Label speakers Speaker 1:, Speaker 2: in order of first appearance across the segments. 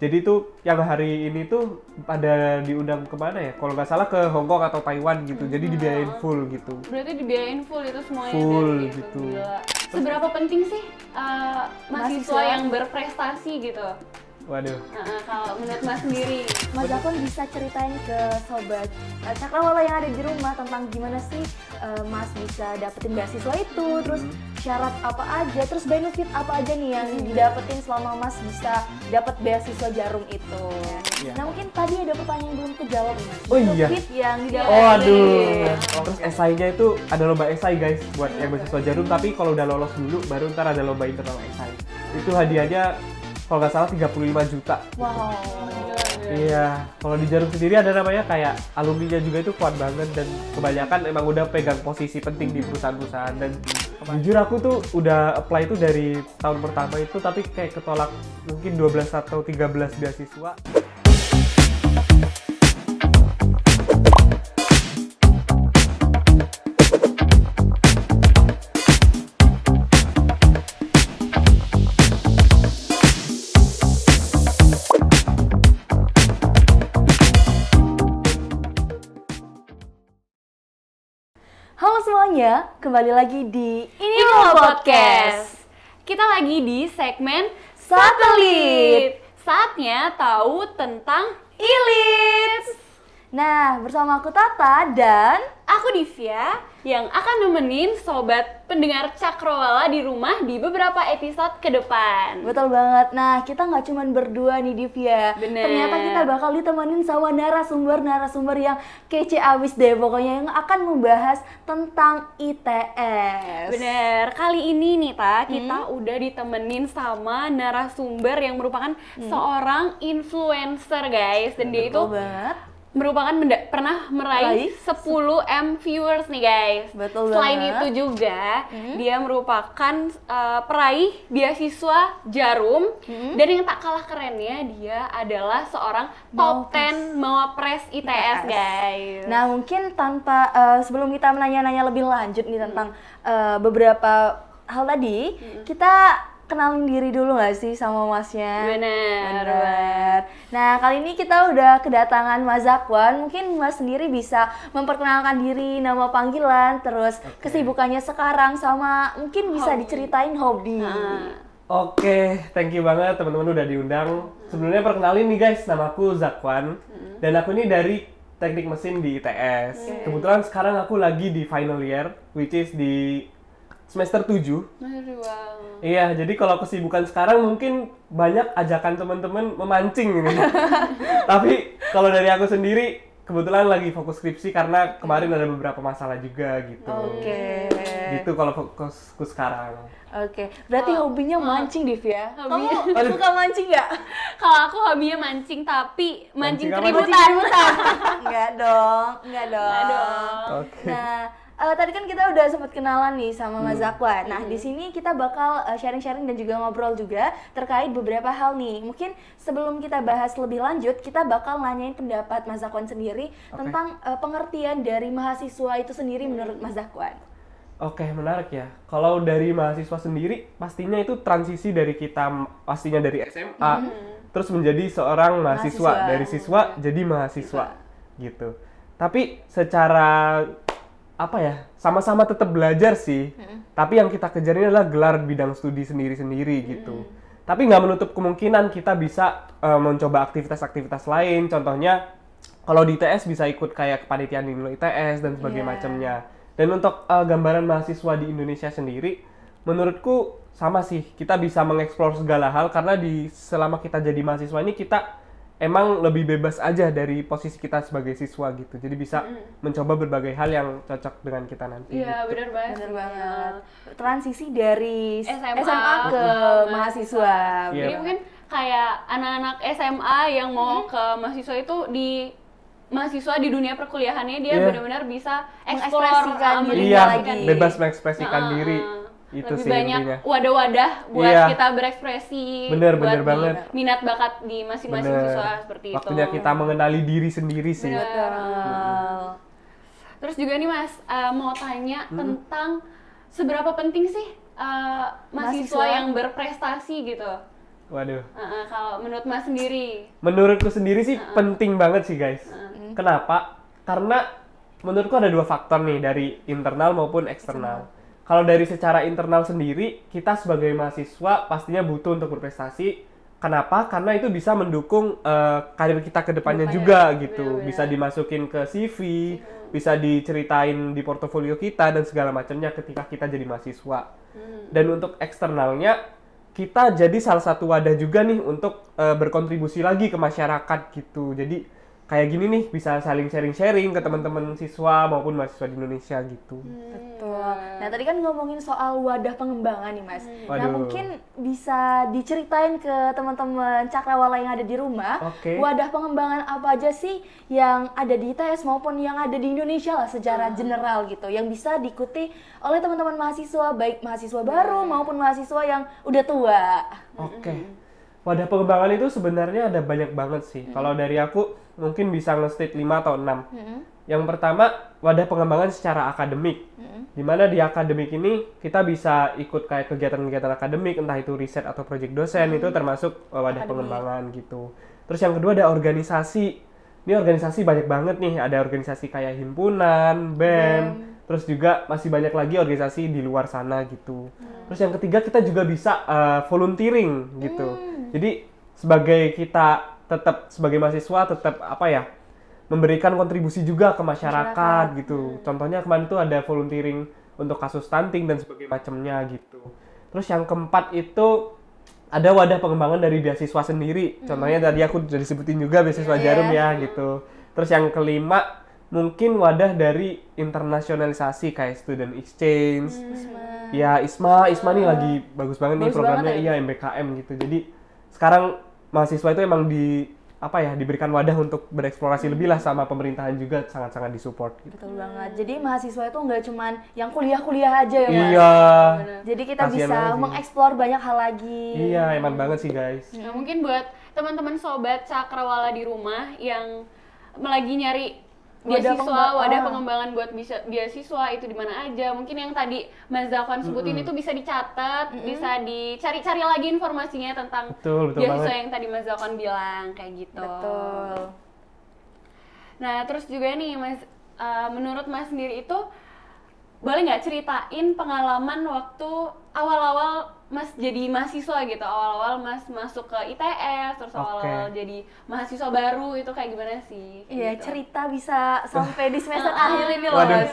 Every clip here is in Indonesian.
Speaker 1: Jadi tuh yang hari ini tuh pada diundang kemana ya? Kalau nggak salah ke Hong Kong atau Taiwan gitu. Jadi dibiayain full gitu.
Speaker 2: Berarti dibiayain full itu semuanya
Speaker 1: Full
Speaker 2: dari
Speaker 1: gitu.
Speaker 2: Gila. Seberapa penting sih mahasiswa yang berprestasi gitu?
Speaker 1: Waduh.
Speaker 2: Kalau menurut Mas sendiri,
Speaker 3: Mas Zakwan bisa ceritain ke sobat Cakrawala yang ada di rumah tentang gimana sih Mas bisa dapetin beasiswa itu, terus syarat apa aja, terus benefit apa aja nih yang didapetin selama Mas bisa dapat beasiswa Jarum itu.
Speaker 1: Iya.
Speaker 3: Nah mungkin tadi ada pertanyaan yang belum kejawab nih Mas.
Speaker 1: Oh iya.
Speaker 3: Benefit yang didapat.
Speaker 1: Oh aduh. Terus esainya itu ada lomba esai guys buat yang beasiswa Jarum, tapi kalau udah lolos dulu baru ntar ada lomba internal esai. Itu hadiahnya kalau nggak salah 35 juta.
Speaker 3: Wow.
Speaker 1: Iya, kalau di Jarum sendiri ada namanya kayak alumninya juga itu kuat banget dan kebanyakan emang udah pegang posisi penting di perusahaan-perusahaan dan jujur aku tuh udah apply itu dari tahun pertama itu tapi kayak ketolak mungkin 12 atau 13 beasiswa.
Speaker 3: Halo semuanya, kembali lagi di
Speaker 2: Inilah Podcast. Kita lagi di segmen
Speaker 3: Satelit.
Speaker 2: Saatnya tahu tentang Ilits.
Speaker 3: Nah, bersama aku Tata dan
Speaker 2: Aku Divya yang akan nemenin sobat pendengar Cakrawala di rumah di beberapa episode ke depan.
Speaker 3: betul banget. Nah, kita nggak cuma berdua nih Divya.
Speaker 2: Bener.
Speaker 3: Ternyata kita bakal ditemenin sama narasumber yang kece abis deh pokoknya yang akan membahas tentang ITS.
Speaker 2: Bener, kali ini nih kita udah ditemenin sama narasumber yang merupakan seorang influencer guys. Dan dia itu
Speaker 3: Betul banget.
Speaker 2: merupakan pernah meraih 10M viewers nih guys.
Speaker 3: Betul
Speaker 2: Selain
Speaker 3: banget.
Speaker 2: itu juga dia merupakan peraih beasiswa Jarum dan yang tak kalah kerennya dia adalah seorang top 10 Mawapres ITS guys.
Speaker 3: Nah, mungkin tanpa sebelum kita menanya-nanya lebih lanjut nih tentang beberapa hal tadi, kita kenalin diri dulu nggak sih sama Masnya?
Speaker 2: Bener.
Speaker 3: Nah, kali ini kita udah kedatangan Mas Zakwan. Mungkin Mas sendiri bisa memperkenalkan diri, nama panggilan, terus kesibukannya sekarang, sama mungkin bisa diceritain hobi.
Speaker 1: Oke, thank you banget teman-teman udah diundang. Sebelumnya perkenalin nih guys, namaku Zakwan dan aku ini dari Teknik Mesin di ITS. Kebetulan sekarang aku lagi di final year, which is di semester 7.
Speaker 2: Aduh, wow.
Speaker 1: Iya, jadi kalau kesibukan sekarang mungkin banyak ajakan teman-teman memancing ini. Tapi kalau dari aku sendiri, kebetulan lagi fokus skripsi karena kemarin ada beberapa masalah juga gitu.
Speaker 3: Oke.
Speaker 1: Gitu kalau fokusku sekarang.
Speaker 3: Oke, berarti hobinya mancing, Div ya?
Speaker 2: Hobinya-
Speaker 3: Kamu suka mancing nggak?
Speaker 2: Kalau aku hobinya mancing tapi mancing
Speaker 1: Mancing apa?
Speaker 2: keributan.
Speaker 3: Enggak dong, enggak dong.
Speaker 2: Aduh.
Speaker 1: Oke.
Speaker 3: Nah, tadi kan kita udah sempat kenalan nih sama Mas Zakwan. Nah, di sini kita bakal sharing-sharing dan juga ngobrol juga terkait beberapa hal nih. Mungkin sebelum kita bahas lebih lanjut, kita bakal nanyain pendapat Mas Zakwan sendiri tentang pengertian dari mahasiswa itu sendiri menurut Mas Zakwan.
Speaker 1: Oke, menarik ya. Kalau dari mahasiswa sendiri, pastinya itu transisi dari kita, pastinya dari SMA, terus menjadi seorang mahasiswa.
Speaker 3: Mahasiswa.
Speaker 1: Dari siswa jadi mahasiswa, gitu. Tapi secara, apa ya, sama-sama tetap belajar sih. Tapi yang kita kejar ini adalah gelar bidang studi sendiri-sendiri, gitu. Tapi nggak menutup kemungkinan kita bisa mencoba aktivitas-aktivitas lain. Contohnya, kalau di ITS bisa ikut kayak kepanitiaan di ITS dan sebagainya macamnya. Dan untuk gambaran mahasiswa di Indonesia sendiri, menurutku sama sih, kita bisa mengeksplor segala hal karena selama kita jadi mahasiswa ini kita emang lebih bebas aja dari posisi kita sebagai siswa gitu. Jadi bisa mencoba berbagai hal yang cocok dengan kita nanti.
Speaker 2: Iya,
Speaker 1: gitu.
Speaker 2: benar banget.
Speaker 3: Bener banget. Transisi dari
Speaker 2: SMA
Speaker 3: SMA ke mahasiswa.
Speaker 1: Iya.
Speaker 2: Jadi mungkin kayak anak-anak SMA yang mau ke mahasiswa itu di mahasiswa di dunia perkuliahannya dia
Speaker 1: Iya.
Speaker 2: benar-benar bisa explore
Speaker 3: Mengekspresikan dirinya
Speaker 1: Iya,
Speaker 3: lagi.
Speaker 1: bebas mengekspresikan diri. Itu
Speaker 2: lebih
Speaker 1: sih
Speaker 2: banyak
Speaker 1: intinya.
Speaker 2: wadah-wadah buat
Speaker 1: Iya.
Speaker 2: kita berekspresi,
Speaker 1: Bener
Speaker 2: buat
Speaker 1: banget.
Speaker 2: minat bakat di masing-masing
Speaker 1: Bener.
Speaker 2: siswa seperti itu.
Speaker 1: Waktunya kita mengenali diri sendiri sih.
Speaker 3: Betul.
Speaker 2: Terus juga nih Mas, mau tanya tentang seberapa penting sih mahasiswa
Speaker 3: Mahasiswa.
Speaker 2: yang berprestasi gitu?
Speaker 1: Waduh.
Speaker 2: Kalau menurut Mas sendiri?
Speaker 1: Menurutku sendiri sih penting banget sih guys. Kenapa? Karena menurutku ada 2 faktor nih dari internal maupun eksternal. Kalau dari secara internal sendiri, kita sebagai mahasiswa pastinya butuh untuk berprestasi. Kenapa? Karena itu bisa mendukung karir kita ke depannya juga gitu.
Speaker 2: Benar-benar.
Speaker 1: Bisa dimasukin ke CV, bisa diceritain di portofolio kita dan segala macamnya ketika kita jadi mahasiswa. Dan untuk eksternalnya, kita jadi salah satu wadah juga nih untuk berkontribusi lagi ke masyarakat gitu. Jadi kayak gini nih bisa saling sharing-sharing ke teman-teman siswa maupun mahasiswa di Indonesia gitu.
Speaker 3: Betul. Nah, tadi kan ngomongin soal wadah pengembangan nih, Mas. Nah,
Speaker 1: Waduh.
Speaker 3: mungkin bisa diceritain ke teman-teman cakrawala yang ada di rumah,
Speaker 1: Oke.
Speaker 3: wadah pengembangan apa aja sih yang ada di ITS maupun yang ada di Indonesia lah secara general gitu, yang bisa diikuti oleh teman-teman mahasiswa, baik mahasiswa baru maupun mahasiswa yang udah tua.
Speaker 1: Oke. Wadah pengembangan itu sebenarnya ada banyak banget sih. Kalau dari aku mungkin bisa nge-state 5 atau 6. Yang pertama, wadah pengembangan secara akademik. Dimana di akademik ini kita bisa ikut kayak kegiatan-kegiatan akademik, entah itu riset atau proyek dosen, itu termasuk wadah pengembangan gitu. Terus yang kedua ada organisasi. Ini organisasi banyak banget nih, ada organisasi kayak himpunan, BEM, terus juga masih banyak lagi organisasi di luar sana gitu. Terus yang ketiga kita juga bisa volunteering gitu. Jadi sebagai kita tetap sebagai mahasiswa tetap apa ya, memberikan kontribusi juga ke masyarakat gitu. Contohnya kemarin tuh ada volunteering untuk kasus stunting dan sebagainya macamnya gitu. Terus yang keempat itu ada wadah pengembangan dari beasiswa sendiri. Contohnya tadi aku udah disebutin juga beasiswa Jarum ya gitu. Terus yang kelima mungkin wadah dari internasionalisasi kayak student exchange. Ya ISMA nih lagi bagus banget nih
Speaker 3: Bagus
Speaker 1: programnya,
Speaker 3: banget
Speaker 1: iya MBKM gitu. Jadi sekarang mahasiswa itu emang diberikan wadah untuk bereksplorasi lebih lah, sama pemerintahan juga sangat-sangat disupport gitu.
Speaker 3: Betul banget. Jadi mahasiswa itu nggak cuman yang kuliah-kuliah aja ya, Mas.
Speaker 1: Iya.
Speaker 3: Jadi kita
Speaker 1: Kasian
Speaker 3: bisa
Speaker 1: banget sih.
Speaker 3: mengeksplor banyak hal lagi.
Speaker 1: Iya, emang banget sih guys.
Speaker 2: Nah, mungkin buat teman-teman sobat cakrawala di rumah yang lagi nyari wadah pengembangan buat beasiswa itu di mana aja. Mungkin yang tadi Mas Zakwan sebutin itu bisa dicatat, bisa dicari-cari lagi informasinya tentang
Speaker 1: Betul
Speaker 2: beasiswa
Speaker 1: banget.
Speaker 2: yang tadi Mas Zakwan bilang kayak gitu.
Speaker 3: Betul.
Speaker 2: Nah, terus juga nih Mas, menurut Mas sendiri itu boleh nggak ceritain pengalaman waktu awal-awal Mas jadi mahasiswa gitu, awal-awal Mas masuk ke ITS, terus awal-awal jadi mahasiswa baru itu kayak gimana sih?
Speaker 3: Iya,
Speaker 2: Gitu.
Speaker 3: cerita bisa sampai di semester akhir ini loh,
Speaker 1: Waduh.
Speaker 3: Mas.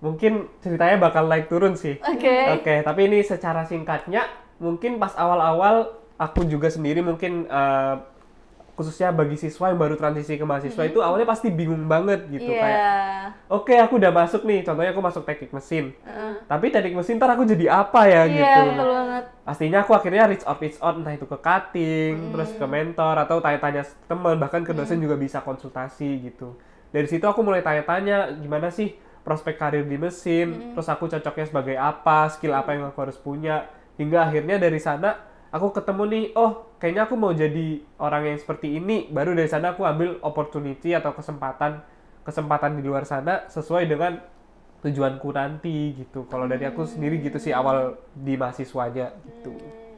Speaker 1: Mungkin ceritanya bakal naik turun sih.
Speaker 3: Oke.
Speaker 1: Oke, tapi ini secara singkatnya mungkin pas awal-awal aku juga sendiri mungkin khususnya bagi siswa yang baru transisi ke mahasiswa itu awalnya pasti bingung banget gitu.
Speaker 3: Iya.
Speaker 1: Kayak oke, aku udah masuk nih, contohnya aku masuk teknik mesin. Tapi teknik mesin ntar aku jadi apa ya
Speaker 3: Iya,
Speaker 1: gitu.
Speaker 3: betul banget.
Speaker 1: Pastinya aku akhirnya reach out entah itu ke cutting, terus ke mentor atau tanya-tanya teman, bahkan ke dosen juga bisa konsultasi gitu. Dari situ aku mulai tanya-tanya gimana sih prospek karir di mesin, terus aku cocoknya sebagai apa, skill apa yang aku harus punya, hingga akhirnya dari sana aku ketemu nih, oh kayaknya aku mau jadi orang yang seperti ini. Baru dari sana aku ambil opportunity atau kesempatan di luar sana sesuai dengan tujuanku nanti gitu. Kalau dari aku sendiri gitu sih awal di mahasiswanya gitu.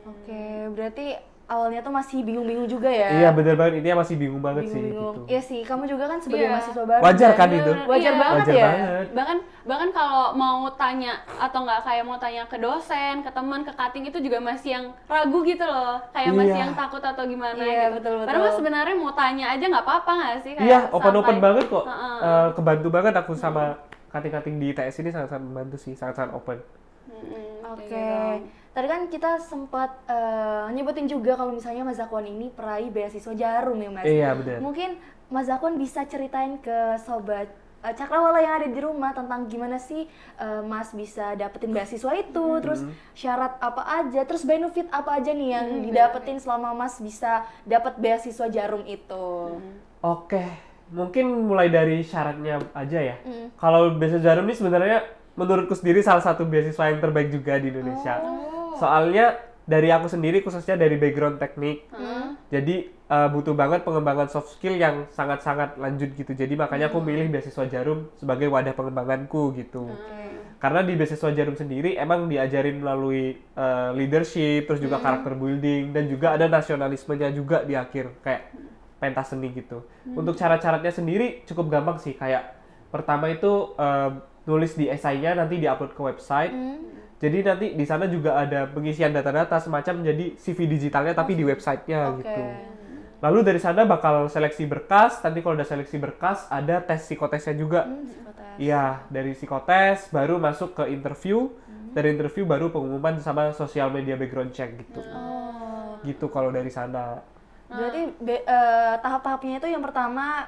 Speaker 3: Oke, berarti awalnya tuh masih bingung-bingung juga ya?
Speaker 1: Iya bener banget, intinya masih bingung banget sih
Speaker 3: Bingung-bingung.
Speaker 1: gitu.
Speaker 3: Iya sih, kamu juga kan sebagai
Speaker 2: Iya.
Speaker 3: mahasiswa baru.
Speaker 1: Wajar kan
Speaker 3: dan-
Speaker 1: itu?
Speaker 3: Wajar
Speaker 2: Iya.
Speaker 3: banget
Speaker 1: Wajar
Speaker 3: ya?
Speaker 1: banget.
Speaker 2: Bahkan kalau mau tanya atau nggak kayak mau tanya ke dosen, ke teman, ke cutting itu juga masih yang ragu gitu loh, kayak masih
Speaker 1: Iya.
Speaker 2: yang takut atau gimana
Speaker 3: Iya,
Speaker 2: gitu.
Speaker 3: betul-betul.
Speaker 2: Padahal sebenarnya mau tanya aja nggak apa-apa nggak sih? Kayak
Speaker 1: Iya, open
Speaker 2: sampai-
Speaker 1: banget kok.
Speaker 2: Heeh.
Speaker 1: Kebantu banget aku sama kating-kating di ITS ini, sangat-sangat membantu sih, sangat-sangat open.
Speaker 3: Oke. Tadi kan kita sempat nyebutin juga kalau misalnya Mas Zakwan ini peraih beasiswa Jarum ya, Mas.
Speaker 1: Iya, benar.
Speaker 3: Mungkin Mas Zakwan bisa ceritain ke sobat cakrawala yang ada di rumah tentang gimana sih Mas bisa dapetin beasiswa itu, terus syarat apa aja, terus benefit apa aja nih yang didapetin selama Mas bisa dapat beasiswa Jarum itu.
Speaker 1: Oke, mungkin mulai dari syaratnya aja ya. Kalau beasiswa Jarum ini sebenarnya menurutku sendiri salah satu beasiswa yang terbaik juga di Indonesia. Soalnya dari aku sendiri, khususnya dari background teknik, jadi butuh banget pengembangan soft skill yang sangat-sangat lanjut gitu. Jadi makanya aku milih beasiswa Jarum sebagai wadah pengembanganku gitu. Karena di beasiswa Jarum sendiri emang diajarin melalui leadership, terus juga karakter building, dan juga ada nasionalismenya juga di akhir, kayak pentas seni gitu. Untuk cara-caranya sendiri cukup gampang sih, kayak pertama itu nulis di esainya, nanti diupload ke website. Jadi nanti di sana juga ada pengisian data-data semacam jadi CV digitalnya tapi di websitenya gitu. Lalu dari sana bakal seleksi berkas, nanti kalau udah seleksi berkas ada tes psikotesnya juga. Iya, dari psikotes baru masuk ke interview, dari interview baru pengumuman sama sosial media background check gitu. Gitu kalau dari sana.
Speaker 3: Berarti tahap-tahapnya itu yang pertama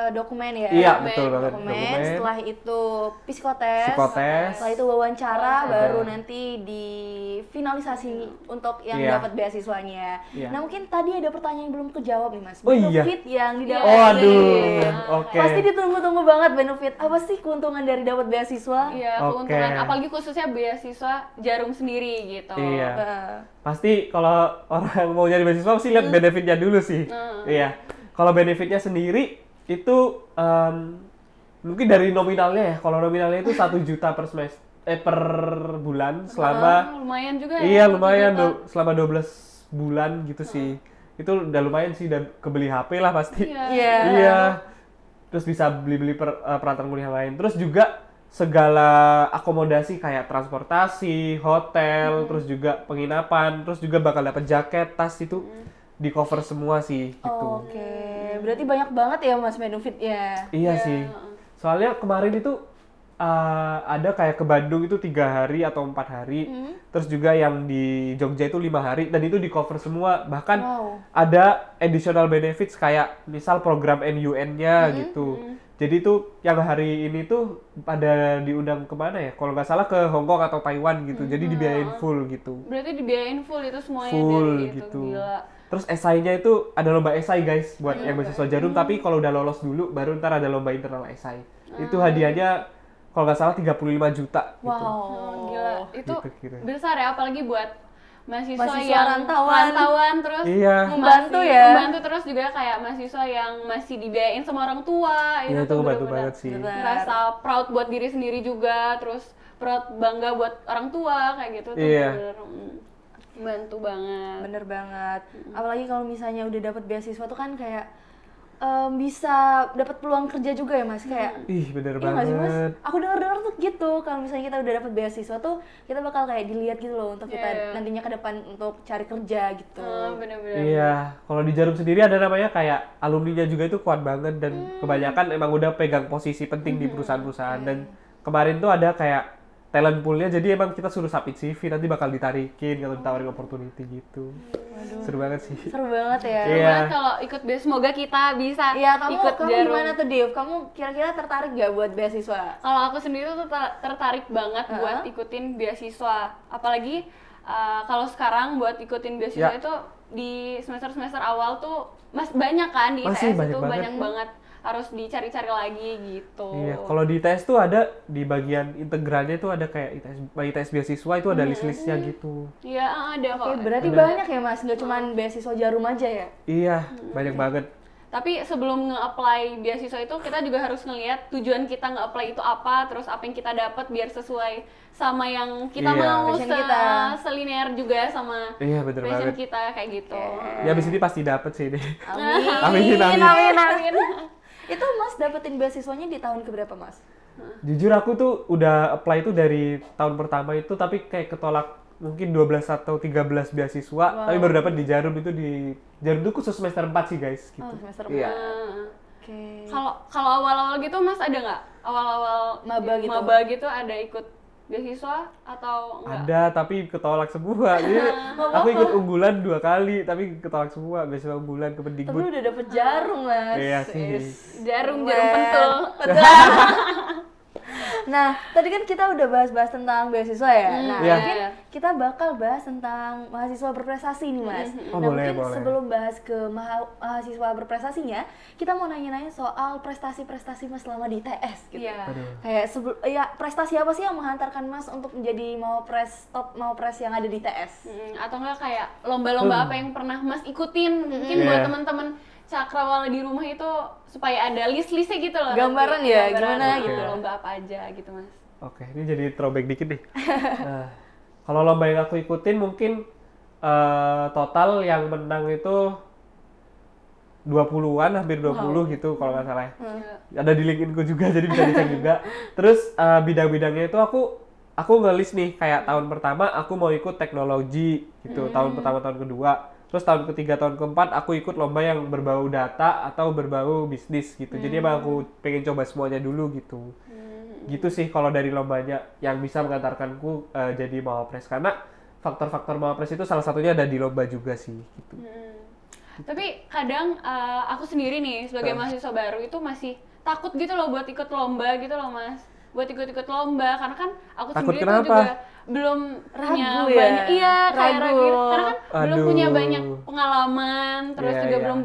Speaker 3: dokumen ya?
Speaker 1: Iya, betul banget.
Speaker 3: Dokumen, setelah itu psikotes,
Speaker 1: Psikotes.
Speaker 3: setelah itu wawancara, baru nanti difinalisasi untuk yang dapat beasiswanya. Nah mungkin tadi ada pertanyaan yang belum kejawab nih Mas, benefit yang didapat.
Speaker 1: Oke.
Speaker 3: Pasti ditunggu-tunggu banget benefit. Apa sih keuntungan dari dapat beasiswa?
Speaker 2: Iya, keuntungan, apalagi khususnya beasiswa Jarum sendiri gitu.
Speaker 1: Iya. Pasti kalau orang mau nyari beasiswa pasti lihat benefitnya dulu sih. Iya. Kalau benefitnya sendiri itu mungkin dari nominalnya ya. Kalau nominalnya itu 1 juta per semester per bulan selama
Speaker 2: lumayan juga ya.
Speaker 1: Iya, lumayan selama 12 bulan gitu sih. Itu udah lumayan sih, udah kebeli HP lah pasti. Iya. Terus bisa beli-beli peralatan kuliah lain. Terus juga segala akomodasi kayak transportasi, hotel, terus juga penginapan, terus juga bakal dapat jaket, tas itu di cover semua sih gitu.
Speaker 3: Berarti banyak banget ya Mas benefitnya.
Speaker 1: Iya sih. Soalnya kemarin itu ada kayak ke Bandung itu 3 hari atau 4 hari. Terus juga yang di Jogja itu 5 hari dan itu di cover semua. Bahkan ada additional benefits kayak misal program NUN-nya gitu. Jadi tuh yang hari ini tuh pada diundang kemana ya? Kalau nggak salah ke Hong Kong atau Taiwan gitu. Jadi dibiayain full gitu.
Speaker 2: Berarti dibiayain full itu semuanya
Speaker 1: Full
Speaker 2: dari
Speaker 1: gitu.
Speaker 2: Gila.
Speaker 1: Terus esainya itu ada lomba esai guys buat yang beasiswa Jarum, tapi kalau udah lolos dulu baru ntar ada lomba internal esai. Itu hadiahnya kalau nggak salah 35 juta gitu.
Speaker 2: Gila. Itu
Speaker 1: Gitu.
Speaker 2: besar ya, apalagi buat mahasiswa
Speaker 3: yang
Speaker 2: rantauan terus
Speaker 3: membantu
Speaker 2: membantu terus juga kayak mahasiswa yang masih dibiayain sama orang tua.
Speaker 1: Iya, itu ngebantu banget sih.
Speaker 2: Ngerasa proud buat diri sendiri juga, terus proud bangga buat orang tua kayak gitu tuh. Bantu banget.
Speaker 3: Bener banget. Apalagi kalau misalnya udah dapat beasiswa tuh kan kayak bisa dapat peluang kerja juga ya Mas, kayak
Speaker 1: bener
Speaker 3: iya nggak sih Mas?
Speaker 1: banget.
Speaker 3: Aku dengar tuh gitu, kalau misalnya kita udah dapat beasiswa tuh kita bakal kayak dilihat gitu loh untuk kita nantinya ke depan untuk cari kerja gitu.
Speaker 2: Bener-bener.
Speaker 1: Iya, kalau di Jarum sendiri ada namanya kayak alumninya juga itu kuat banget dan kebanyakan emang udah pegang posisi penting di perusahaan-perusahaan. Dan kemarin tuh ada kayak talent poolnya, jadi emang kita suruh submit CV, nanti bakal ditarikin kalau ditawarin opportunity gitu. Seru banget sih.
Speaker 3: Seru banget ya.
Speaker 2: Seru banget kalau ikut semoga kita bisa
Speaker 3: kamu
Speaker 2: ikut Jarum.
Speaker 3: gimana tuh Dev? Kamu kira-kira tertarik gak buat beasiswa?
Speaker 2: Kalau aku sendiri tuh tertarik banget buat ikutin beasiswa. Apalagi kalau sekarang buat ikutin beasiswa itu di semester-semester awal tuh banyak kan di ITS itu banyak banget. Harus dicari-cari lagi gitu.
Speaker 1: Iya, kalau di ITS tuh ada di bagian integralnya tuh ada kayak ITS beasiswa itu ada list-listnya gitu.
Speaker 2: Iya, ada kok.
Speaker 3: Berarti banyak ya Mas, nggak cuma beasiswa Jarum aja ya?
Speaker 1: Iya, banyak banget.
Speaker 2: Tapi sebelum nge-apply beasiswa itu kita juga harus ngelihat tujuan kita nge-apply itu apa, terus apa yang kita dapat biar sesuai sama yang kita mau, selinear juga sama passion kita kayak gitu.
Speaker 1: Ya abis ini pasti dapet sih deh.
Speaker 2: Amin.
Speaker 3: Itu Mas dapetin beasiswanya di tahun keberapa Mas?
Speaker 1: Jujur aku tuh udah apply itu dari tahun pertama itu, tapi kayak ketolak mungkin 12 atau 13 beasiswa, tapi baru dapat di Jarum itu Jarum tuh khusus semester 4 sih guys gitu.
Speaker 3: Semester 4.
Speaker 1: Iya.
Speaker 2: Kalau awal-awal gitu Mas ada nggak? Awal-awal maba gitu ada ikut beasiswa atau enggak?
Speaker 1: Ada, tapi ketolak semua. Jadi aku ikut unggulan 2 kali, tapi ketolak semua. Beasiswa unggulan ke Mendikbud.
Speaker 3: Tapi udah dapet Jarum Mas.
Speaker 1: Iya sih.
Speaker 2: Jarum pentul.
Speaker 3: Nah, tadi kan kita udah bahas-bahas tentang beasiswa ya. Nah, mungkin kita bakal bahas tentang mahasiswa berprestasi nih, Mas.
Speaker 1: Boleh.
Speaker 3: Sebelum bahas ke mahasiswa berprestasinya, kita mau nanya-nanya soal prestasi-prestasi Mas selama di ITS gitu. Kayak prestasi apa sih yang menghantarkan Mas untuk menjadi top Mawapres yang ada di ITS?
Speaker 2: Atau enggak kayak lomba-lomba apa yang pernah Mas ikutin? Mungkin buat teman-teman Cakrawala di rumah itu supaya ada list-listnya gitu loh.
Speaker 3: Gambaran ya, gimana gitu.
Speaker 2: Lomba apa aja gitu Mas.
Speaker 1: Oke, ini jadi throwback dikit nih. Nah, kalau lomba yang aku ikutin mungkin total yang menang itu 20-an, hampir 20 gitu kalau nggak salah. Ada di LinkedIn-ku juga, jadi bisa dicek juga. Terus bidang-bidangnya itu aku nge-list nih, kayak tahun pertama aku mau ikut teknologi gitu, tahun pertama, tahun kedua. Terus tahun ketiga, tahun keempat aku ikut lomba yang berbau data atau berbau bisnis gitu. Jadi emang aku pengen coba semuanya dulu gitu. Gitu sih kalau dari lombanya yang bisa mengantarkanku jadi Mawapres, karena faktor-faktor Mawapres itu salah satunya ada di lomba juga sih gitu.
Speaker 2: Tapi kadang aku sendiri nih sebagai mahasiswa baru itu masih takut gitu loh buat ikut lomba gitu loh Mas. Buat ikut-ikut lomba karena kan aku
Speaker 1: Takut
Speaker 2: sendiri
Speaker 1: kenapa?
Speaker 2: tuh juga belum punya
Speaker 3: Ragu ya?
Speaker 2: banyak kayak
Speaker 3: Ragu.
Speaker 2: ragu karena kan belum
Speaker 1: Aduh.
Speaker 2: punya banyak pengalaman, terus
Speaker 1: Iya,
Speaker 2: juga
Speaker 1: iya.
Speaker 2: belum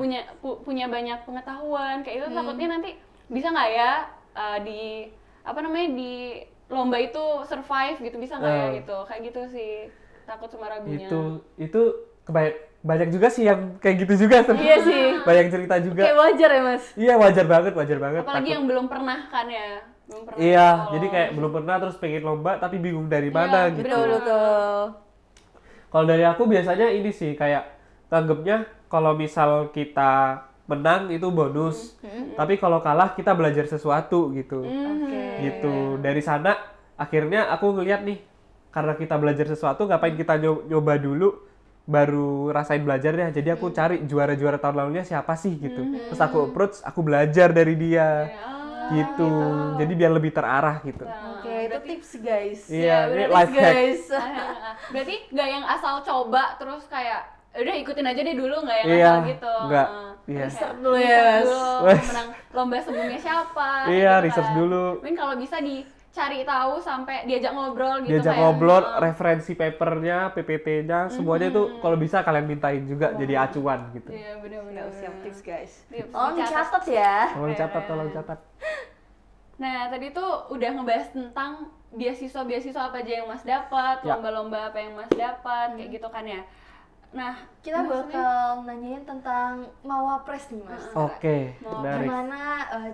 Speaker 2: punya banyak pengetahuan. Kayak itu takutnya nanti bisa nggak ya di apa namanya di lomba itu survive gitu, bisa nggak ya gitu. Kayak gitu sih. Takut sama ragunya.
Speaker 1: Itu banyak juga sih yang kayak gitu juga tuh.
Speaker 3: Iya sih.
Speaker 1: Banyak cerita juga.
Speaker 3: Kayak wajar ya Mas.
Speaker 1: Iya, wajar banget.
Speaker 2: Apalagi
Speaker 1: Takut.
Speaker 2: yang belum pernah kan ya. Belum pernah.
Speaker 1: Iya,
Speaker 2: lolos.
Speaker 1: jadi kayak belum pernah terus pengen lomba tapi bingung dari mana gitu.
Speaker 3: Betul.
Speaker 1: Kalau dari aku biasanya ini sih kayak tanggapnya kalau misal kita menang itu bonus. Tapi kalau kalah kita belajar sesuatu gitu.
Speaker 3: Oke.
Speaker 1: Gitu. Dari sana akhirnya aku ngeliat nih, karena kita belajar sesuatu ngapain kita nyoba dulu baru rasain belajarnya. Jadi aku cari juara-juara tahun lalunya siapa sih gitu. Terus aku approach, aku belajar dari dia. Gitu. Jadi biar lebih terarah gitu.
Speaker 3: Oke, itu tips guys.
Speaker 1: Iya, ini
Speaker 3: berarti
Speaker 1: life hack.
Speaker 3: guys.
Speaker 2: Berarti nggak yang asal coba terus kayak udah ikutin aja deh dulu, nggak yang
Speaker 1: Iya,
Speaker 2: asal gitu.
Speaker 1: nggak. Iya.
Speaker 3: Research dulu ya, Mas.
Speaker 2: Dulu,
Speaker 1: Wes.
Speaker 2: menang lomba sebelumnya siapa.
Speaker 1: Iya,
Speaker 2: gitu
Speaker 1: research
Speaker 2: kan.
Speaker 1: dulu.
Speaker 2: Mungkin kalau bisa dicari tahu sampai diajak ngobrol gitu.
Speaker 1: Diajak
Speaker 2: kayak,
Speaker 1: ngobrol, referensi papernya, PPT-nya, semuanya itu kalau bisa kalian mintain juga jadi acuan gitu.
Speaker 2: Iya, benar-benar.
Speaker 3: Siap tips guys.
Speaker 2: Tips,
Speaker 3: Tolong
Speaker 2: dicatat.
Speaker 3: dicatat ya.
Speaker 1: Tolong catat.
Speaker 2: Nah, tadi tuh udah ngebahas tentang beasiswa apa aja yang Mas dapat,
Speaker 1: Ya.
Speaker 2: lomba-lomba apa yang Mas dapat, kayak gitu kan ya. Nah,
Speaker 3: Kita
Speaker 2: Mas,
Speaker 3: bakal nanyain tentang Mawapres nih Mas.
Speaker 1: Oke, menarik.
Speaker 3: Gimana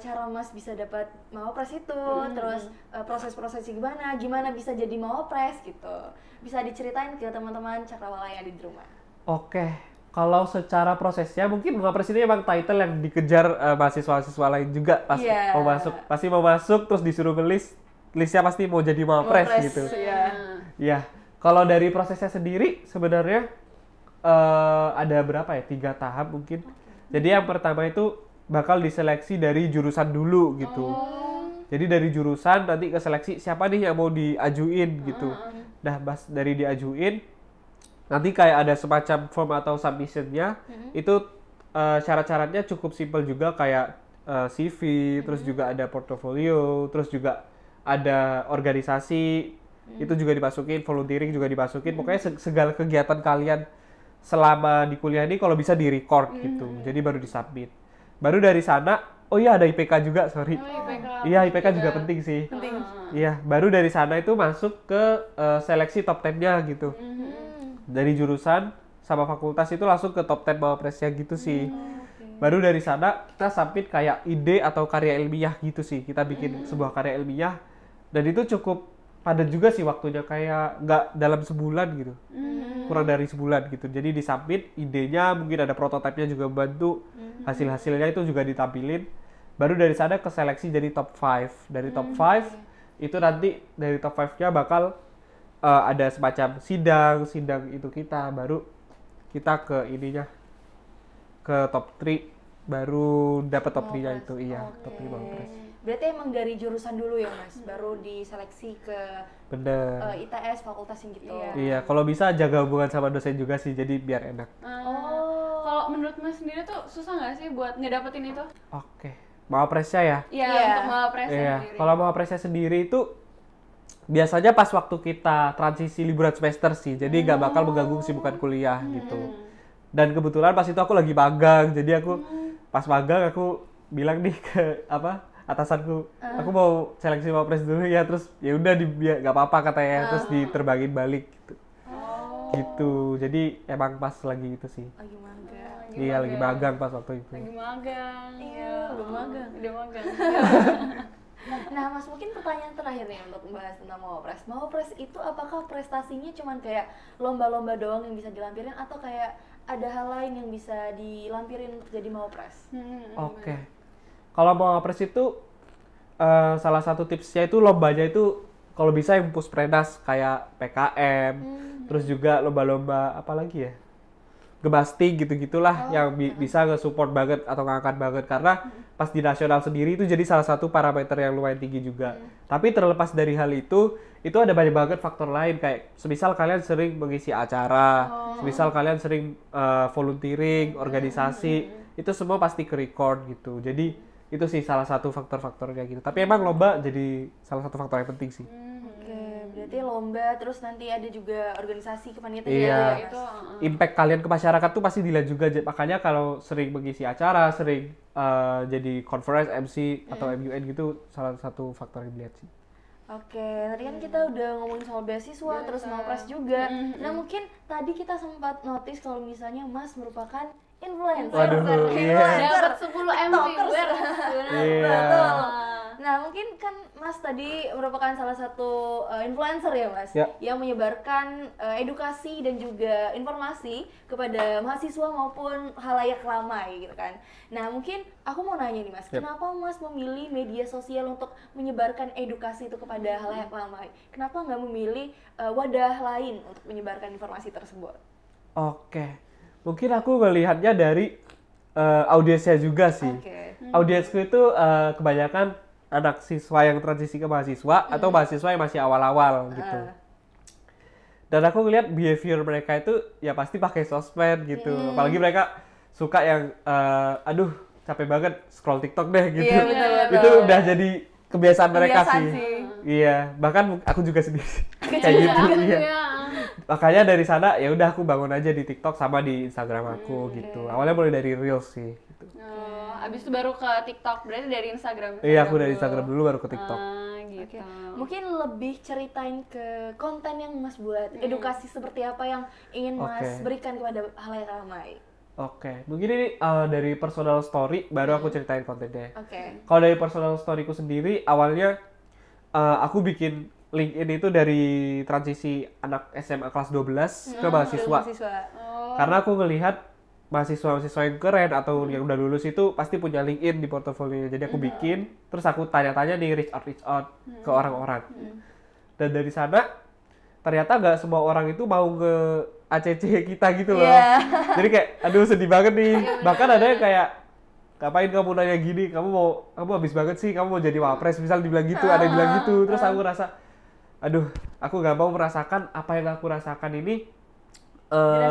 Speaker 3: cara Mas bisa dapat Mawapres itu, terus proses-prosesnya gimana bisa jadi Mawapres gitu. Bisa diceritain ke teman-teman cakrawala yang ada di rumah.
Speaker 1: Oke, kalau secara prosesnya mungkin Mawapres ini emang title yang dikejar mahasiswa-mahasiswa lain juga pas
Speaker 3: Iya.
Speaker 1: mau masuk. Pasti mau masuk terus disuruh listnya pasti mau jadi Mawapres gitu.
Speaker 3: Ya.
Speaker 1: Iya, kalau dari prosesnya sendiri sebenarnya ada berapa ya? 3 tahap mungkin. Jadi yang pertama itu bakal diseleksi dari jurusan dulu gitu. Jadi dari jurusan nanti ke seleksi siapa nih yang mau diajuin gitu. Nah, dari diajuin nanti kayak ada semacam form atau submission-nya. Itu syarat-syaratnya cukup simpel juga kayak CV, terus juga ada portofolio, terus juga ada organisasi, itu juga dimasukin, volunteering juga dimasukin. Pokoknya segala kegiatan kalian selama di kuliah ini kalau bisa di-record gitu. Jadi baru disubmit. Baru dari sana, oh iya ada IPK juga, sorry. Iya, IPK juga penting sih. Iya, baru dari sana itu masuk ke seleksi top 10-nya gitu. Dari jurusan sama fakultas itu langsung ke top 10 Mawapresnya gitu sih. Baru dari sana kita submit kayak ide atau karya ilmiah gitu sih. Kita bikin sebuah karya ilmiah dan itu cukup padat juga sih waktunya, kayak nggak dalam sebulan gitu. Kurang dari sebulan gitu. Jadi disubmit idenya, mungkin ada prototipenya juga bantu. Hasil-hasilnya itu juga ditampilin. Baru dari sana ke seleksi jadi top 5. Dari top 5 itu nanti dari top 5-nya bakal ada semacam sidang itu kita baru kita ke ininya ke top 3 baru dapat top 3-nya itu. Iya, top 3 Mawapres.
Speaker 3: Berarti emang dari jurusan dulu ya Mas, baru diseleksi ke
Speaker 1: Bener.
Speaker 3: ITS, fakultas yang gitu.
Speaker 1: Iya, kalau bisa jaga hubungan sama dosen juga sih, jadi biar enak.
Speaker 2: Kalau menurut Mas sendiri tuh susah nggak sih buat ngedapetin itu?
Speaker 1: Oke. Mawapresnya ya?
Speaker 2: Iya,
Speaker 3: Iya.
Speaker 2: untuk Mawapres
Speaker 1: Iya,
Speaker 2: sendiri.
Speaker 1: kalau Mawapresnya sendiri itu biasanya pas waktu kita transisi liburan semester sih, jadi nggak bakal mengganggu kesibukan kuliah gitu. Dan kebetulan pas itu aku lagi magang, jadi aku pas magang aku bilang nih ke atasanku, aku mau seleksi Mawapres dulu ya, terus ya udah nggak apa-apa katanya, terus diterbangin balik gitu. Gitu, jadi emang pas lagi itu sih.
Speaker 3: Lagi magang.
Speaker 1: Iya, lagi magang pas waktu itu.
Speaker 2: Lagi magang.
Speaker 3: Iya, udah magang.
Speaker 2: Udah magang.
Speaker 3: Nah, Mas, mungkin pertanyaan terakhir nih untuk membahas tentang Mawapres. Mawapres itu apakah prestasinya cuman kayak lomba-lomba doang yang bisa dilampirin atau kayak ada hal lain yang bisa dilampirin untuk jadi Mawapres?
Speaker 1: Oke. Kalau mau Mawapres itu salah satu tipsnya itu lombanya itu kalau bisa yang pusprenas kayak PKM, terus juga lomba-lomba apa lagi ya? Gebasting gitu-gitulah yang bisa nge-support banget atau ngangkat banget karena pas di nasional sendiri itu jadi salah satu parameter yang lumayan tinggi juga. Tapi terlepas dari hal itu ada banyak banget faktor lain kayak semisal kalian sering mengisi acara, semisal kalian sering volunteering, organisasi, itu semua pasti ke-record gitu. Jadi itu sih salah satu faktor-faktornya gitu. Tapi emang lomba jadi salah satu faktor yang penting sih.
Speaker 3: Oke, berarti lomba terus nanti ada juga organisasi kepanitiaan
Speaker 1: Iya.
Speaker 3: ya,
Speaker 2: Itu
Speaker 3: Mas?
Speaker 1: Impact kalian ke masyarakat tuh pasti dilihat juga. Makanya kalau sering mengisi acara, sering jadi conference MC atau MUN gitu salah satu faktor yang dilihat sih.
Speaker 3: Oke, tadi kan kita udah ngomongin soal beasiswa, terus Mawapres juga. Nah, mungkin tadi kita sempat notice kalau misalnya Mas merupakan influencer.
Speaker 1: Waduh, iya.
Speaker 2: dapat 10 M viewers.
Speaker 1: Iya.
Speaker 3: Betul. Nah, mungkin kan Mas tadi merupakan salah satu influencer ya, Mas,
Speaker 1: Ya.
Speaker 3: yang menyebarkan edukasi dan juga informasi kepada mahasiswa maupun halayak ramai gitu kan. Nah, mungkin aku mau nanya nih, Mas,
Speaker 1: Yap.
Speaker 3: kenapa Mas memilih media sosial untuk menyebarkan edukasi itu kepada halayak ramai? Kenapa nggak memilih wadah lain untuk menyebarkan informasi tersebut?
Speaker 1: Oke. Mungkin aku ngelihatnya dari audiensnya juga sih.
Speaker 3: Oke.
Speaker 1: Audiensku itu kebanyakan anak siswa yang transisi ke mahasiswa atau mahasiswa yang masih awal-awal gitu. Dan aku ngeliat behavior mereka itu ya pasti pakai sosmed gitu. Apalagi mereka suka yang aduh capek banget scroll TikTok deh gitu.
Speaker 3: Iya, betul-betul.
Speaker 1: Itu udah jadi kebiasaan mereka
Speaker 3: Kebiasaan
Speaker 1: sih.
Speaker 3: sih.
Speaker 1: Iya, bahkan aku juga sendiri kayak gitu. Iya. Makanya dari sana ya udah aku bangun aja di TikTok sama di Instagram aku gitu. Awalnya mulai dari Reels sih gitu.
Speaker 2: Abis itu baru ke TikTok, berarti dari Instagram.
Speaker 1: Iya, aku dari Instagram dulu baru ke TikTok.
Speaker 2: Gitu.
Speaker 3: Mungkin lebih ceritain ke konten yang Mas buat, edukasi seperti apa yang ingin Mas
Speaker 1: Oke.
Speaker 3: berikan kepada halayak ramai.
Speaker 1: Oke, mungkin ini dari personal story baru aku ceritain kontennya.
Speaker 3: Oke.
Speaker 1: Kalau dari personal storyku sendiri, awalnya aku bikin LinkedIn itu dari transisi anak SMA kelas 12 ke mahasiswa. Karena aku ngelihat mahasiswa-mahasiswa yang keren atau yang udah lulus itu pasti punya LinkedIn di portofolionya. Jadi aku bikin, terus aku tanya-tanya nih reach out ke orang-orang. Dan dari sana ternyata nggak semua orang itu mau ke ACC kita gitu loh.
Speaker 3: Iya.
Speaker 1: Jadi kayak aduh sedih banget nih. Bahkan ada yang kayak ngapain kamu nanya gini, kamu habis banget sih, kamu mau jadi wapres, misal dibilang gitu, ada yang bilang gitu. Terus aku rasa aduh, aku nggak mau merasakan apa yang aku rasakan ini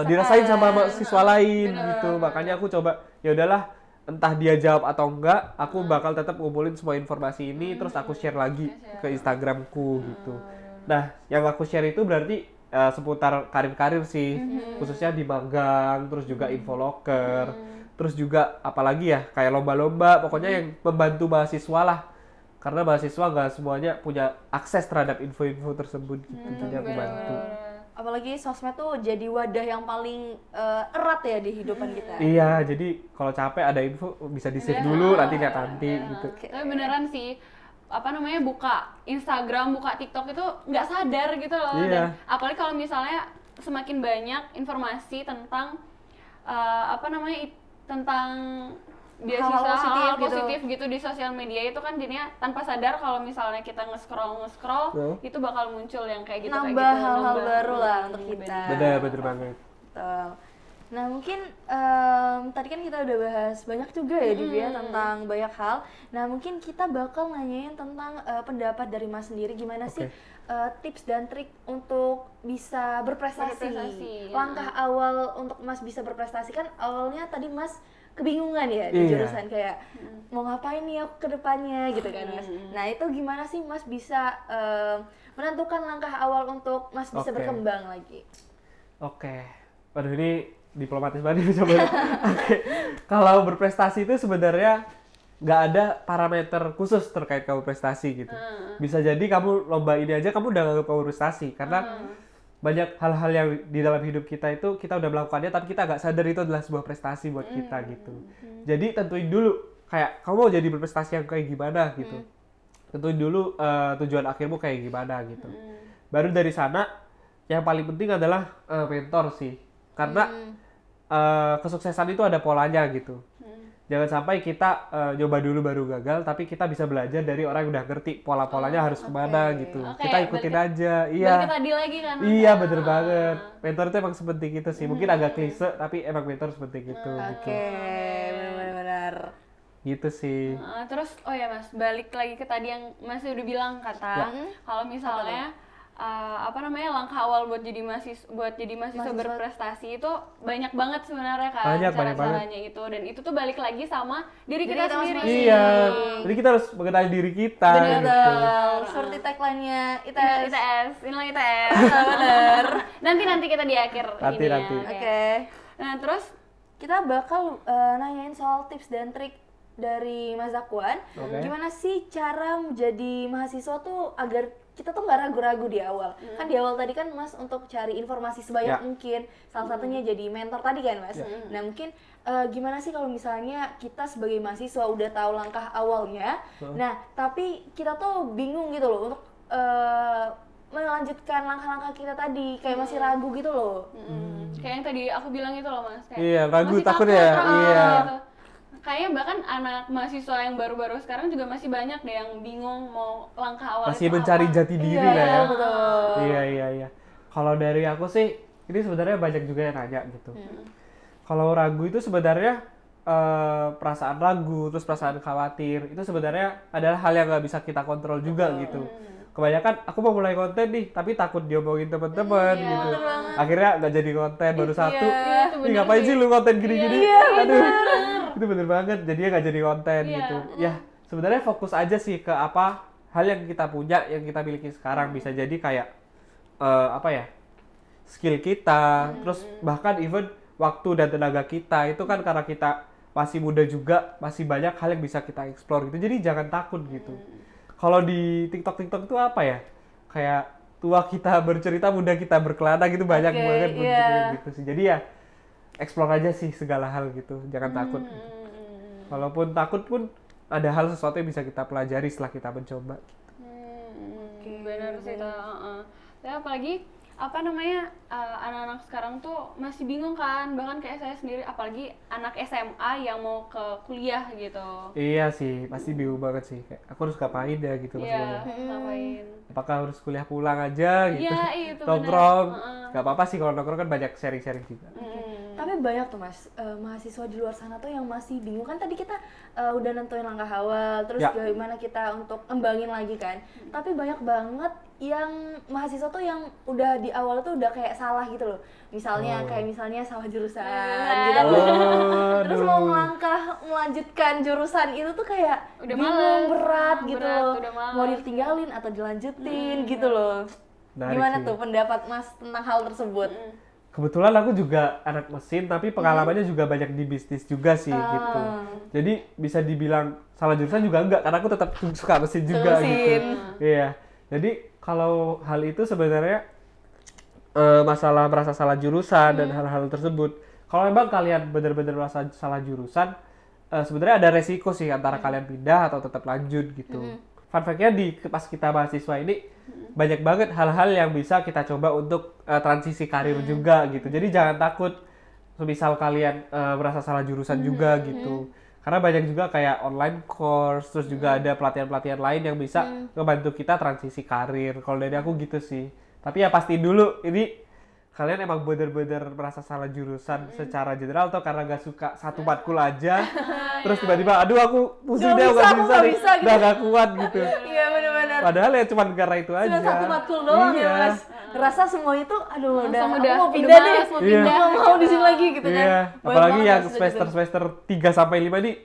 Speaker 1: dirasain sama mahasiswa lain gitu. Makanya aku coba ya udahlah, entah dia jawab atau enggak, aku bakal tetap ngumpulin semua informasi ini terus aku share lagi ke Instagramku gitu. Nah, yang aku share itu berarti seputar karir-karir sih, khususnya di magang, terus juga infoloker, terus juga apalagi ya kayak lomba-lomba, pokoknya yang membantu mahasiswa lah. Karena mahasiswa nggak semuanya punya akses terhadap info-info tersebut gitu, jadi aku bantu.
Speaker 3: Apalagi sosmed tuh jadi wadah yang paling erat ya di kehidupan kita.
Speaker 1: Iya, jadi kalau capek ada info bisa di-save dulu, nanti lihat nanti gitu.
Speaker 2: Tapi beneran sih, apa namanya, buka Instagram, buka TikTok itu nggak sadar gitu loh.
Speaker 1: Iya.
Speaker 2: Dan apalagi kalau misalnya semakin banyak informasi tentang apa namanya, tentang beasiswa,
Speaker 3: Hal-hal positif
Speaker 2: hal-hal
Speaker 3: gitu.
Speaker 2: positif gitu di sosial media itu kan jadinya tanpa sadar kalau misalnya kita nge-scroll itu bakal muncul yang kayak gitu.
Speaker 3: Nambah hal-hal baru lah untuk kita.
Speaker 1: Bener banget.
Speaker 3: Betul. Nah, mungkin tadi kan kita udah bahas banyak juga ya Div ya tentang banyak hal. Nah, mungkin kita bakal nanyain tentang pendapat dari Mas sendiri, gimana sih tips dan trik untuk bisa berprestasi. Langkah awal untuk Mas bisa berprestasi, kan awalnya tadi Mas kebingungan ya di jurusan kayak mau ngapain nih aku ke depannya gitu kan Mas. Nah, itu gimana sih Mas bisa menentukan langkah awal untuk Mas bisa berkembang lagi?
Speaker 1: Oke. Waduh, ini diplomatis banget coba. Oke. Kalau berprestasi itu sebenarnya nggak ada parameter khusus terkait kamu prestasi gitu. Bisa jadi kamu lomba ini aja kamu udah nganggap kamu prestasi karena banyak hal-hal yang di dalam hidup kita itu kita udah melakukannya tapi kita nggak sadar itu adalah sebuah prestasi buat kita gitu. Jadi tentuin dulu kayak kamu mau jadi berprestasi yang kayak gimana gitu. tentuin dulu tujuan akhirmu kayak gimana gitu. Baru dari sana yang paling penting adalah mentor sih, karena kesuksesan itu ada polanya gitu. Jangan sampai kita nyoba dulu baru gagal, tapi kita bisa belajar dari orang yang udah ngerti pola-polanya harus kemana gitu.
Speaker 2: Oke,
Speaker 1: Kita ikutin aja. Iya.
Speaker 2: Balik ke tadi lagi kan.
Speaker 1: Iya, bener banget. Mentor itu emang sepenting itu sih. Mungkin agak klise, tapi emang mentor sepenting itu. Gitu.
Speaker 3: Oke, benar-benar.
Speaker 1: Gitu sih.
Speaker 2: Terus oh ya Mas, balik lagi ke tadi yang Mas udah bilang kata kalau misalnya langkah awal buat jadi mahasiswa berprestasi itu banyak banget sebenarnya kan cara-caranya itu, dan itu tuh balik lagi sama diri kita sendiri.
Speaker 1: Iya. Jadi kita harus mengenali diri kita.
Speaker 3: Benar.
Speaker 1: Gitu.
Speaker 3: Seperti tagline-nya ITS.
Speaker 2: Inilah ITS. Benar. Nanti kita di akhir
Speaker 1: Nanti.
Speaker 2: ya.
Speaker 3: Oke.
Speaker 2: Nah, terus
Speaker 3: Kita bakal nanyain soal tips dan trik dari Mas Zakwan. Gimana sih cara menjadi mahasiswa tuh agar kita tuh nggak ragu-ragu di awal. Kan di awal tadi kan Mas untuk cari informasi sebanyak mungkin, salah satunya jadi mentor tadi kan Mas. Nah mungkin gimana sih kalau misalnya kita sebagai mahasiswa udah tahu langkah awalnya, nah tapi kita tuh bingung gitu loh untuk melanjutkan langkah-langkah kita tadi, kayak masih ragu gitu loh.
Speaker 2: Kayak yang tadi aku bilang itu loh Mas, kayak
Speaker 1: Iya, ragu,
Speaker 2: masih
Speaker 1: takut ya. Iya.
Speaker 2: gitu. Kayaknya bahkan anak mahasiswa yang baru-baru sekarang juga masih banyak deh yang bingung mau langkah awal
Speaker 1: Masih
Speaker 2: itu
Speaker 1: mencari
Speaker 2: apa.
Speaker 1: jati diri lah ya.
Speaker 3: Betul.
Speaker 1: Iya. Kalau dari aku sih, ini sebenarnya banyak juga yang nanya gitu. Kalau ragu itu sebenarnya perasaan ragu, terus perasaan khawatir, itu sebenarnya adalah hal yang nggak bisa kita kontrol juga gitu. Kebanyakan aku mau mulai konten nih, tapi takut diomongin teman-teman gitu. Akhirnya nggak jadi konten baru satu. Ih, ngapain sih lu konten gini-gini? Aduh, itu bener banget. Jadinya nggak jadi konten gitu. Ya sebenarnya fokus aja sih ke apa hal yang kita punya, yang kita miliki sekarang. Bisa jadi kayak skill kita, terus bahkan even waktu dan tenaga kita itu kan karena kita masih muda juga, masih banyak hal yang bisa kita explore gitu. Jadi jangan takut gitu. Kalau di TikTok itu apa ya? Kayak tua kita bercerita, muda kita berkelana gitu, banyak banget gitu sih. Jadi ya explore aja sih segala hal gitu. Jangan takut. Walaupun takut pun ada hal sesuatu yang bisa kita pelajari setelah kita mencoba.
Speaker 2: Benar sih itu. Ya apalagi anak-anak sekarang tuh masih bingung kan, bahkan kayak saya sendiri, apalagi anak SMA yang mau ke kuliah gitu.
Speaker 1: Iya sih, pasti bingung banget sih. Kayak, aku harus ngapain ya gitu
Speaker 2: Iya, ngapain?
Speaker 1: Apakah harus kuliah pulang aja gitu?
Speaker 2: Iya, itu
Speaker 1: nongkrong. Gak apa-apa sih kalau nongkrong kan banyak sharing-sharing juga.
Speaker 3: Tapi banyak tuh Mas, mahasiswa di luar sana tuh yang masih bingung. Kan tadi kita udah nentuin langkah awal, terus gimana kita untuk ngembangin lagi kan. Tapi banyak banget yang mahasiswa tuh yang udah di awal tuh udah kayak salah gitu loh. Misalnya salah jurusan gitu loh. Terus mau melanjutkan jurusan itu tuh kayak
Speaker 2: udah
Speaker 3: bingung, berat gitu
Speaker 2: berat,
Speaker 3: loh.
Speaker 2: udah males.
Speaker 3: Mau ditinggalin atau dilanjutin gitu loh. Gimana tuh pendapat Mas tentang hal tersebut?
Speaker 1: Kebetulan aku juga anak mesin, tapi pengalamannya juga banyak di bisnis juga sih gitu. Jadi bisa dibilang salah jurusan juga enggak, karena aku tetap suka mesin juga gitu. Iya. Jadi kalau hal itu sebenarnya masalah merasa salah jurusan dan hal-hal tersebut. Kalau memang kalian benar-benar merasa salah jurusan, sebenarnya ada resiko sih antara kalian pindah atau tetap lanjut gitu. Fun fact-nya pas kita mahasiswa ini banyak banget hal-hal yang bisa kita coba untuk transisi karir juga gitu. Jadi jangan takut misal kalian merasa salah jurusan juga gitu. Karena banyak juga kayak online course, terus juga ada pelatihan-pelatihan lain yang bisa ngebantu kita transisi karir. Kalau dari aku gitu sih. Tapi ya pasti dulu ini kalian emang bener-bener merasa salah jurusan secara general atau karena gak suka satu matkul aja, terus tiba-tiba aduh aku pusing deh gak bisa nih, udah gak kuat gitu.
Speaker 3: Iya benar-benar.
Speaker 1: Padahal ya cuma karena itu aja.
Speaker 3: Cuma satu matkul doang ya Mas. Rasa semua itu aduh udah mau
Speaker 2: pindah
Speaker 3: deh, mau di sini lagi gitu kan.
Speaker 1: Iya, apalagi yang semester 3 sampai 5 nih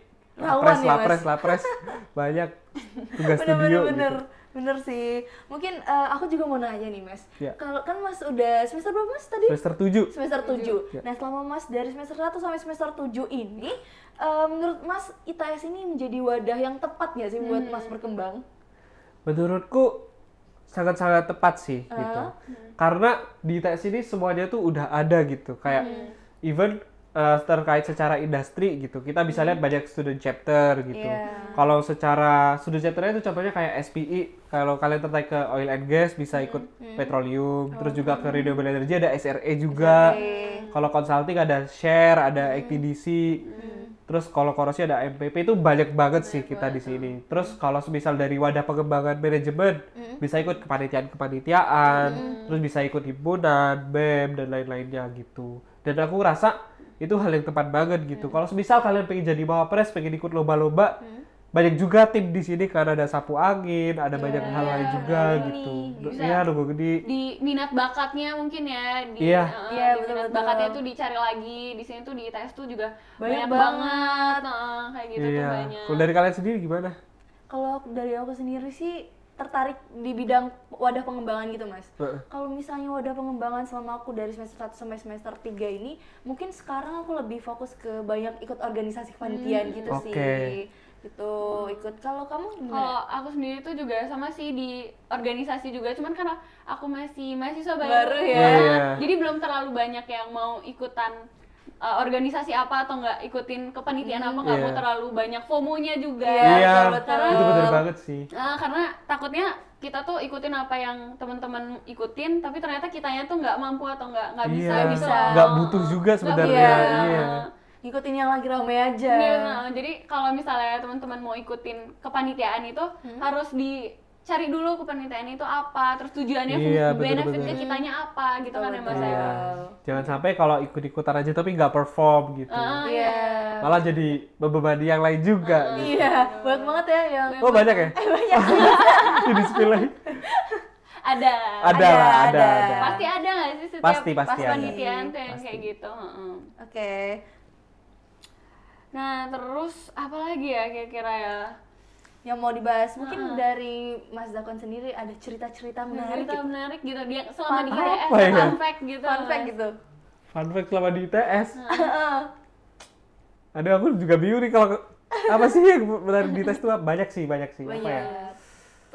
Speaker 1: lapres banyak tugas studio gitu.
Speaker 3: Bener sih. Mungkin aku juga mau nanya nih Mas. Kalau kan Mas udah semester berapa Mas tadi?
Speaker 1: Semester 7.
Speaker 3: Semester 7. Nah, selama Mas dari semester 1 sampai semester 7 ini, menurut Mas ITS ini menjadi wadah yang tepat nggak sih buat Mas berkembang?
Speaker 1: Menurutku sangat-sangat tepat sih gitu. Karena di ITS ini semuanya tuh udah ada gitu. Kayak even terkait secara industri gitu. Kita bisa lihat banyak student chapter gitu.
Speaker 3: Iya.
Speaker 1: Kalau secara student chapternya itu contohnya kayak SPI. Kalau kalian tertarik ke oil and gas bisa ikut petroleum. Terus juga ke renewable energy ada SRE juga. Kalau consulting ada share, ada ACTDC. Terus kalau korupsi ada MPP, itu banyak banget sih kita di sini. Terus kalau misal dari wadah pengembangan manajemen bisa ikut kepanitiaan, terus bisa ikut himpunan, BEM dan lain-lainnya gitu. Dan aku rasa itu hal yang tepat banget gitu. Kalau misal kalian pengen jadi mawapres, pengen ikut lomba-lomba, banyak juga tim di sini karena ada sapu angin, ada banyak hal lain juga gitu. Iya, Nunggu Gede.
Speaker 2: Di minat bakatnya mungkin ya,
Speaker 1: Iya.
Speaker 3: Iya,
Speaker 2: di minat
Speaker 3: betul-betul.
Speaker 2: bakatnya tuh dicari lagi. Di sini tuh di ITS tuh juga
Speaker 3: Banyak
Speaker 2: banyak banget, kayak gitu tuh
Speaker 1: Iya.
Speaker 2: banyak.
Speaker 1: Kalau dari kalian sendiri gimana?
Speaker 3: Kalau dari aku sendiri sih tertarik di bidang wadah pengembangan gitu Mas. Kalau misalnya wadah pengembangan selama aku dari semester 1 sampai semester 3 ini, mungkin sekarang aku lebih fokus ke banyak ikut organisasi kepanitiaan gitu
Speaker 1: Oke.
Speaker 3: sih. Gitu, ikut. Kalau kamu gimana?
Speaker 2: Kalau aku sendiri tuh juga sama sih di organisasi juga, cuman karena aku masih mahasiswa
Speaker 3: Baru ya.
Speaker 1: Iya.
Speaker 2: Jadi belum terlalu banyak yang mau ikutan organisasi apa atau nggak ikutin kepanitiaan apa, nggak mau
Speaker 1: Iya.
Speaker 2: terlalu banyak FOMO-nya juga.
Speaker 1: Iya,
Speaker 3: betul-betul.
Speaker 1: itu benar banget sih.
Speaker 2: Karena takutnya kita tuh ikutin apa yang teman-teman ikutin, tapi ternyata kitanya tuh nggak mampu atau nggak bisa
Speaker 1: Iya,
Speaker 2: gitu.
Speaker 1: nggak butuh juga sebenarnya.
Speaker 3: Iya.
Speaker 1: Iya.
Speaker 3: Ngikutin yang lagi rame aja.
Speaker 2: Iya, nah, jadi kalau misalnya teman-teman mau ikutin kepanitiaan itu harus dicari dulu kepanitiaan itu apa, terus tujuannya,
Speaker 1: Iya,
Speaker 2: benefit
Speaker 1: betul-betul.
Speaker 2: ke kitanya apa gitu kan ya Mas.
Speaker 1: Iya.
Speaker 2: Ya?
Speaker 1: Jangan sampai kalau ikut-ikutan aja tapi nggak perform gitu.
Speaker 3: Iya.
Speaker 1: Malah jadi membebani yang lain juga. Gitu.
Speaker 3: Iya, banyak banget ya yang
Speaker 1: Oh banyak ya? Banyak. Di display lagi.
Speaker 2: Ada.
Speaker 1: Ada lah, ada.
Speaker 2: Pasti ada nggak sih setiap
Speaker 1: Pasti ada.
Speaker 2: kepanitiaan tuh yang
Speaker 1: Pasti.
Speaker 2: kayak gitu. Heeh.
Speaker 3: Oke.
Speaker 2: Nah terus apa lagi ya kira-kira ya?
Speaker 3: Yang mau dibahas mungkin dari Mas Zakon sendiri ada cerita-cerita menarik
Speaker 2: Cerita
Speaker 3: gitu.
Speaker 2: menarik gitu dia selama di
Speaker 3: Fun
Speaker 2: ITS,
Speaker 1: apa ya?
Speaker 2: fun fact gitu.
Speaker 3: Fun fact
Speaker 2: Mas.
Speaker 3: gitu.
Speaker 1: Fun fact selama di ITS. Aduh aku juga bingung nih kalau apa sih yang menarik di ITS itu banyak sih. Apa ya?
Speaker 3: Banyak.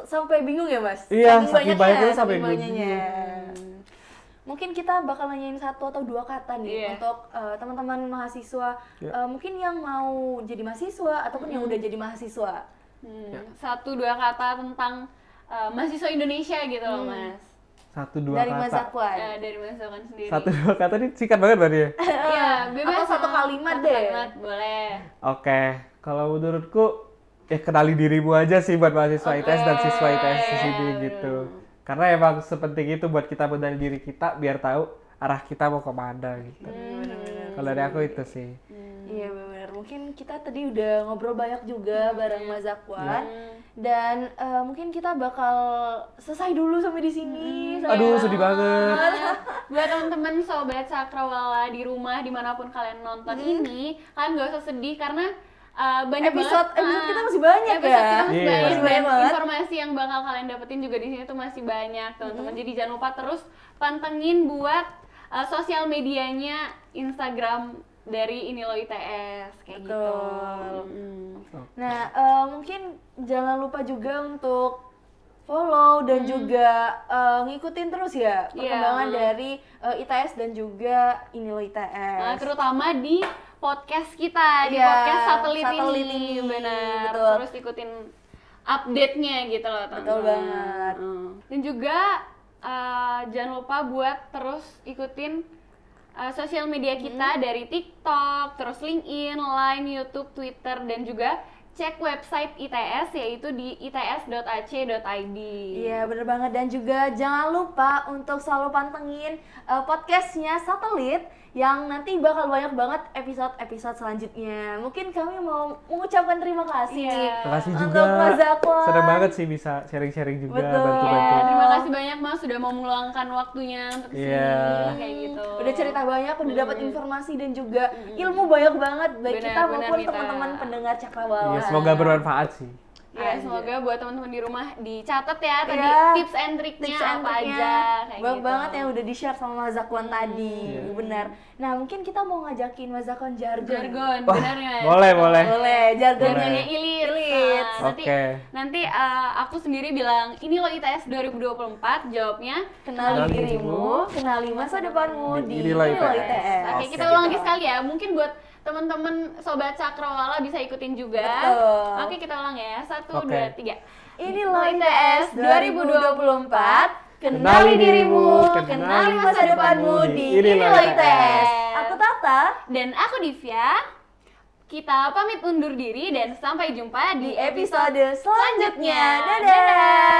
Speaker 3: Sampai bingung ya Mas?
Speaker 1: Iya, saking banyaknya sampai
Speaker 3: saking banyaknya.
Speaker 1: bingung.
Speaker 3: Mungkin kita bakal nanyain 1 atau 2 kata nih
Speaker 2: Iya.
Speaker 3: untuk teman-teman mahasiswa, mungkin yang mau jadi mahasiswa ataupun yang udah jadi mahasiswa.
Speaker 2: 1-2 kata tentang mahasiswa Indonesia gitu loh Mas.
Speaker 1: 1-2
Speaker 3: Dari Mas
Speaker 1: kata.
Speaker 3: Zakwan.
Speaker 2: Dari Mas Zakwan sendiri.
Speaker 1: 1-2 kata ini singkat banget berarti ya?
Speaker 2: Iya, bebas.
Speaker 3: Atau satu kalimat
Speaker 2: Satu
Speaker 3: deh.
Speaker 2: kalimat, boleh.
Speaker 1: Oke, kalau menurutku ya kenali dirimu aja sih buat mahasiswa ITS dan siswa ITS di sini gitu. Karena emang sepenting itu buat kita mengenali diri kita biar tahu arah kita mau kemana gitu. Kalau dari aku itu sih.
Speaker 3: Iya benar. Mungkin kita tadi udah ngobrol banyak juga bareng Mas Zakwan. Dan mungkin kita bakal selesai dulu sampai di sini.
Speaker 1: Aduh, sedih banget.
Speaker 2: Buat teman-teman sobat Cakrawala di rumah dimanapun kalian nonton ini, kalian gak usah sedih karena banyak
Speaker 3: Episode
Speaker 2: banget
Speaker 3: kita masih banyak
Speaker 2: episode
Speaker 3: ya.
Speaker 2: kita masih
Speaker 1: Iya.
Speaker 2: banyak,
Speaker 3: Masih banyak
Speaker 2: dan
Speaker 3: banget.
Speaker 2: informasi yang bakal kalian dapetin juga di sini tuh masih banyak teman-teman. Jadi jangan lupa terus pantengin buat sosial medianya Instagram dari Ini Lo ITS kayak gitu.
Speaker 3: Betul. Nah, mungkin jangan lupa juga untuk follow dan juga ngikutin terus ya perkembangan dari ITS dan juga Ini Lo ITS.
Speaker 2: Terutama di podcast kita, di
Speaker 3: Iya,
Speaker 2: podcast satelit
Speaker 3: satelit
Speaker 2: ini,
Speaker 3: ini,
Speaker 2: benar.
Speaker 3: betul.
Speaker 2: Terus ikutin update-nya gitu loh, teman-teman.
Speaker 3: Betul banget.
Speaker 2: Dan juga jangan lupa buat terus ikutin sosial media kita dari TikTok, terus LinkedIn, Line, YouTube, Twitter, dan juga cek website ITS yaitu di its.ac.id.
Speaker 3: Iya bener banget, dan juga jangan lupa untuk selalu pantengin podcastnya Satelit yang nanti bakal banyak banget episode-episode selanjutnya. Mungkin kami mau mengucapkan terima kasih nih
Speaker 1: Terima kasih juga.
Speaker 3: untuk Mas Zakwan.
Speaker 1: Senang banget sih bisa sharing-sharing juga,
Speaker 3: Betul.
Speaker 1: bantu-bantu.
Speaker 2: Terima kasih banyak Mas sudah mau meluangkan waktunya untuk kesini
Speaker 1: Iya.
Speaker 2: kayak gitu.
Speaker 3: Udah cerita banyak, udah dapat informasi dan juga ilmu banyak banget baik kita
Speaker 2: Benar,
Speaker 3: maupun
Speaker 2: Mita.
Speaker 3: teman-teman pendengar Cakrawala.
Speaker 1: Iya, semoga bermanfaat sih.
Speaker 2: Ya, semoga buat teman-teman di rumah dicatat ya tadi
Speaker 3: Iya.
Speaker 2: tips and triknya
Speaker 3: Tips and
Speaker 2: apa
Speaker 3: triknya
Speaker 2: aja kayak
Speaker 3: banyak
Speaker 2: gitu.
Speaker 3: banget yang udah di-share sama Mas Zakwan tadi.
Speaker 1: Iya.
Speaker 3: Benar. Nah, mungkin kita mau ngajakin Mas Zakwan jargon.
Speaker 2: Jargon,
Speaker 1: Wah,
Speaker 2: benar nggak?
Speaker 1: boleh.
Speaker 3: Boleh, jargonnya
Speaker 2: Jargonnya Ilir.
Speaker 3: Kids.
Speaker 2: Nanti,
Speaker 1: Oke.
Speaker 2: nanti aku sendiri bilang, ini loh ITS 2024, jawabnya
Speaker 3: Kenali
Speaker 1: Kenali
Speaker 3: dirimu, kenali masa depanmu di
Speaker 1: Inilah
Speaker 3: Inilah
Speaker 1: ITS.
Speaker 3: ITS.
Speaker 2: Oke, kita ulang lagi sekali ya. Mungkin buat teman-teman sobat Cakrawala bisa ikutin juga.
Speaker 3: Betul.
Speaker 2: Oke, kita ulang ya. 1,
Speaker 1: Oke.
Speaker 2: 2, 3.
Speaker 3: Inilah ITS 2024. Kenali dirimu, kenali masa depanmu di Inilah ITS. Aku Tata.
Speaker 2: Dan aku Divya. Kita pamit undur diri dan sampai jumpa di
Speaker 3: Di episode selanjutnya. Dadah.